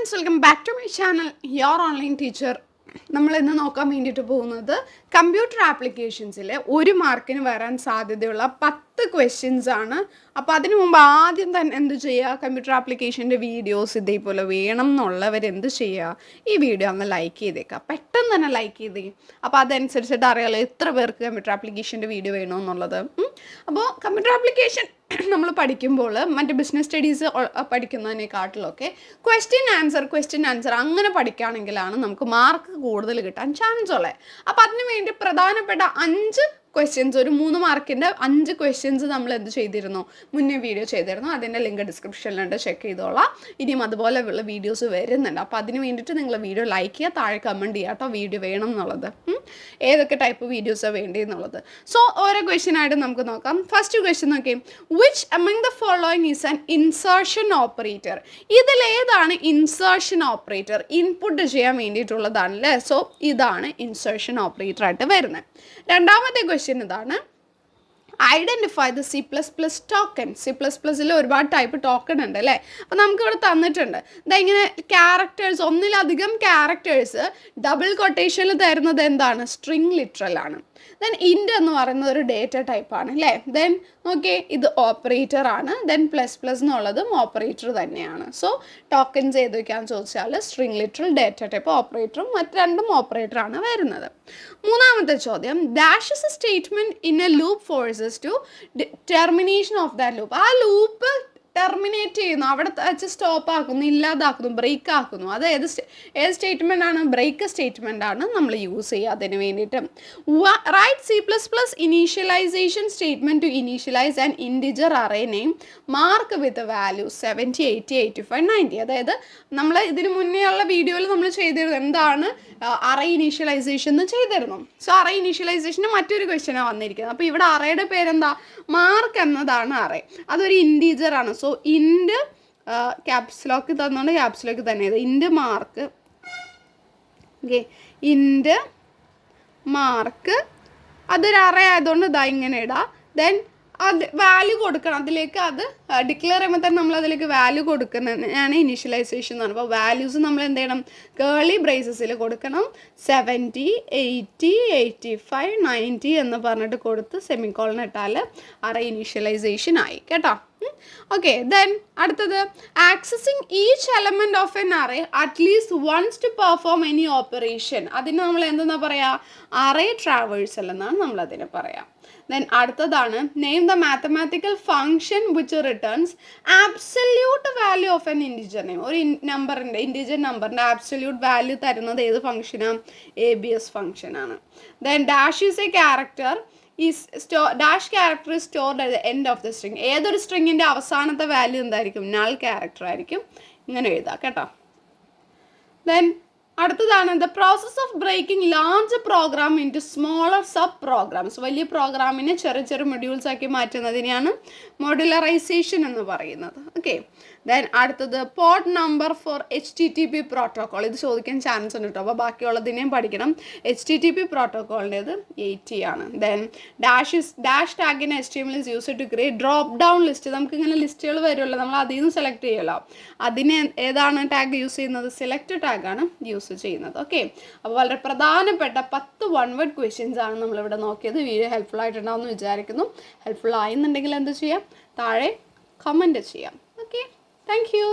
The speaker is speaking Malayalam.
Friends, welcome back to my channel your online teacher. നമ്മൾ ഇന്ന് നോക്കാൻ വേണ്ടിയിട്ട് പോകുന്നത് കമ്പ്യൂട്ടർ ആപ്ലിക്കേഷൻസിൽ 1 മാർക്കിന് വരാൻ സാധ്യതയുള്ള 10 ക്വസ്റ്റ്യൻസ് ആണ്. അപ്പോൾ അതിനു മുമ്പ് ആദ്യം തന്നെ എന്ത് ചെയ്യുക, കമ്പ്യൂട്ടർ ആപ്ലിക്കേഷൻ്റെ വീഡിയോസ് ഇതേപോലെ വേണം എന്നുള്ളവരെന്ത് ചെയ്യുക, ഈ വീഡിയോ അങ്ങ് ലൈക്ക് ചെയ്തേക്കുക, പെട്ടെന്ന് തന്നെ ലൈക്ക് ചെയ്തേ. അപ്പോൾ അതനുസരിച്ചിട്ട് അറിയാലോ എത്ര പേർക്ക് കമ്പ്യൂട്ടർ ആപ്ലിക്കേഷൻ്റെ വീഡിയോ വേണമെന്നുള്ളത്. അപ്പോൾ കമ്പ്യൂട്ടർ ആപ്ലിക്കേഷൻ നമ്മൾ പഠിക്കുമ്പോൾ മറ്റ് ബിസിനസ് സ്റ്റഡീസ് പഠിക്കുന്നതിനെക്കാട്ടിലൊക്കെ ക്വസ്റ്റ്യൻ ആൻസർ അങ്ങനെ പഠിക്കുകയാണെങ്കിലാണ് നമുക്ക് മാർക്ക് കൂടുതൽ കിട്ടാൻ ചാൻസ് ഉള്ളത്. അപ്പോൾ അതിന് വേണ്ടി പ്രധാനപ്പെട്ട 5 ക്വസ്റ്റ്യൻസ്, ഒരു 3 മാർക്കിൻ്റെ 5 ക്വസ്റ്റ്യൻസ് നമ്മൾ എന്ത് ചെയ്തിരുന്നു, മുന്നേ വീഡിയോ ചെയ്തിരുന്നു. അതിൻ്റെ ലിങ്ക് ഡിസ്ക്രിപ്ഷനിലുണ്ട്, ചെക്ക് ചെയ്തോളാം. ഇനിയും അതുപോലെയുള്ള വീഡിയോസ് വരുന്നുണ്ട്. അപ്പോൾ അതിന് വേണ്ടിയിട്ട് നിങ്ങൾ വീഡിയോ ലൈക്ക് ചെയ്യുക, താഴെ കമൻറ്റ് ചെയ്യുക കേട്ടോ, വീഡിയോ വേണം എന്നുള്ളത്, ഏതൊക്കെ ടൈപ്പ് വീഡിയോസാണ് വേണ്ടിയെന്നുള്ളത്. സോ ഓരോ ക്വസ്റ്റ്യനായിട്ട് നമുക്ക് നോക്കാം. ഫസ്റ്റ് ക്വസ്റ്റ്യൻ നോക്കി, which among the following is an insertion operator? ഇതിലേതാണ് ഇൻസേർഷൻ ഓപ്പറേറ്റർ? ഇൻപുട്ട് ചെയ്യാൻ വേണ്ടിയിട്ടുള്ളതാണ് അല്ലേ. സോ ഇതാണ് ഇൻസേർഷൻ ഓപ്പറേറ്റർ ആയിട്ട് വരുന്നത്. രണ്ടാമത്തെ ക്വസ്റ്റ്യൻ ഇതാണ്, ഐഡൻറ്റിഫൈ ദ C++ ടോക്കൺ. C++ൽ ഒരുപാട് ടൈപ്പ് ടോക്കൺ ഉണ്ട് അല്ലേ. അപ്പോൾ നമുക്കിവിടെ തന്നിട്ടുണ്ട്, ഇങ്ങനെ ക്യാരക്ടേഴ്സ്, ഒന്നിലധികം ക്യാരക്ടേഴ്സ് ഡബിൾ കൊട്ടേഷനിൽ തരുന്നത് എന്താണ്, സ്ട്രിങ് ലിറ്ററൽ ആണ്. ദെൻ ഇൻറ്റ് എന്ന് പറയുന്നത് ഒരു ഡേറ്റ ടൈപ്പാണ് അല്ലേ. ദെൻ നോക്കിയേ, ഇത് ഓപ്പറേറ്റർ ആണ്. ദെൻ ++ എന്നുള്ളതും ഓപ്പറേറ്റർ തന്നെയാണ്. സോ ടോക്കൺസ് ഏതൊക്കെയാണെന്ന് ചോദിച്ചാൽ സ്ട്രിങ് ലിറ്ററൽ, ഡേറ്റ ടൈപ്പ്, ഓപ്പറേറ്ററും, മറ്റ് രണ്ടും ഓപ്പറേറ്ററാണ് വരുന്നത്. മൂന്നാമത്തെ ചോദ്യം, dash is a statement in a loop forces to termination of that loop. ആ ലൂപ്പ് ടെർമിനേറ്റ് ചെയ്യുന്നു, അവിടെ വെച്ച് സ്റ്റോപ്പ് ആക്കുന്നു, ഇല്ലാതാക്കുന്നു, ബ്രേക്ക് ആക്കുന്നു. അത് ഏത് സ്റ്റേറ്റ്മെൻ്റ് ആണ്? ബ്രേക്ക് സ്റ്റേറ്റ്മെൻ്റ് ആണ് നമ്മൾ യൂസ് ചെയ്യുക അതിന് വേണ്ടിയിട്ട്. Write C++ initialization statement to initialize an integer array name mark with value 70, 80, 85, 90. അതായത് നമ്മൾ ഇതിന് മുന്നേ ഉള്ള വീഡിയോയിൽ നമ്മൾ ചെയ്തിരുന്നു എന്താണ് അറേ ഇനീഷ്യലൈസേഷൻ എന്ന് ചെയ്തിരുന്നു. സോ അറേ ഇനീഷ്യലൈസേഷന് മറ്റൊരു ക്വസ്റ്റ്യനാണ് വന്നിരിക്കുന്നത്. അപ്പോൾ ഇവിടെ അറേയുടെ പേരെന്താ, മാർക്ക് എന്നതാണ് അറേ. അതൊരു ഇൻറ്റീജർ ആണ്. സോ ഇൻറ്റ് ക്യാപ്സിലോക്ക് തന്നുകൊണ്ട് ക്യാപ്സിലോക്ക് തന്നെ ഇത് ഇൻറ്റ് മാർക്ക്, ഓക്കെ, ഇൻറ്റ് മാർക്ക് അതൊരു അറേ ആയതുകൊണ്ട് ഇതാ ഇങ്ങനെ ഇടാം. ദെൻ അത് വാല്യൂ കൊടുക്കണം, അതിലേക്ക് അത് ഡിക്ലെയർ ചെയ്യുമ്പോൾ തന്നെ നമ്മൾ അതിലേക്ക് വാല്യൂ കൊടുക്കുന്നതാണ് ഇനീഷ്യലൈസേഷൻ എന്ന് പറയുമ്പോൾ. വാല്യൂസ് നമ്മൾ എന്ത് ചെയ്യണം, കേളി ബ്രേസസിൽ കൊടുക്കണം. 70, 80, 85, 90 എന്ന് പറഞ്ഞിട്ട് കൊടുത്ത് സെമിക്കോളൻ ഇട്ടാൽ അറേ ഇനീഷ്യലൈസേഷൻ ആയി കേട്ടോ. ഓക്കെ, ദെൻ അടുത്തത്, accessing each element of an array at least once to perform any operation. അതിന് നമ്മൾ എന്തെന്നാ പറയുക, അറേ ട്രാവേഴ്സൽ എന്നാണ് നമ്മളതിന് പറയാം. ദെൻ അടുത്തതാണ്, name the mathematical function which returns absolute value of N integer name. ഒരു നമ്പറിൻ്റെ, ഇൻറ്റിജർ നമ്പറിൻ്റെ ആബ്സല്യൂട്ട് വാല്യൂ തരുന്നത് ഏത് ഫംഗ്ഷനാണ്, ABS ഫംഗ്ഷനാണ്. Then dash is A character dash character is stored at the end of the string. ഏതൊരു സ്ട്രിങ്ങിൻ്റെ അവസാനത്തെ വാല്യൂ എന്തായിരിക്കും, നൾ ക്യാരക്ടർ ആയിരിക്കും. ഇങ്ങനെ എഴുതാം കേട്ടോ. ദെൻ അടുത്തതാണ്, the process of breaking large program into smaller sub programs. വലിയ പ്രോഗ്രാമിനെ ചെറിയ ചെറിയ മൊഡ്യൂൾസ് ആക്കി മാറ്റുന്നതിനെയാണ് മോഡുലറൈസേഷൻ എന്ന് പറയുന്നത്. ഓക്കെ, ദെൻ അടുത്തത്, port number for HTTP protocol. ഇത് ചോദിക്കാൻ ചാൻസ് ഉണ്ട് കേട്ടോ, അപ്പോൾ ബാക്കിയുള്ളതിനെയും പഠിക്കണം. HTTP പ്രോട്ടോക്കോളിൻ്റേത് 80 ആണ്. Then dash tag in HTML is used to create drop down list. നമുക്കിങ്ങനെ ലിസ്റ്റുകൾ വരുമല്ലോ, നമ്മൾ അതിൽ നിന്ന് സെലക്ട് ചെയ്യുമല്ലോ. അതിന് ഏതാണ് ടാഗ് യൂസ് ചെയ്യുന്നത്, സെലക്ട് ടാഗാണ് യൂസ് ചെയ്യുന്നത്. ഓക്കെ, അപ്പോൾ വളരെ പ്രധാനപ്പെട്ട 10 1 word ക്വസ്റ്റ്യൻസ് ആണ് നമ്മളിവിടെ നോക്കിയത്. വീഡിയോ ഹെൽപ്ഫുൾ ആയിട്ടുണ്ടാവുമെന്ന് വിചാരിക്കുന്നു. ഹെൽപ്ഫുൾ ആയെന്നുണ്ടെങ്കിൽ എന്ത് ചെയ്യാം, താഴെ കമൻറ്റ് ചെയ്യാം. Okay, thank you.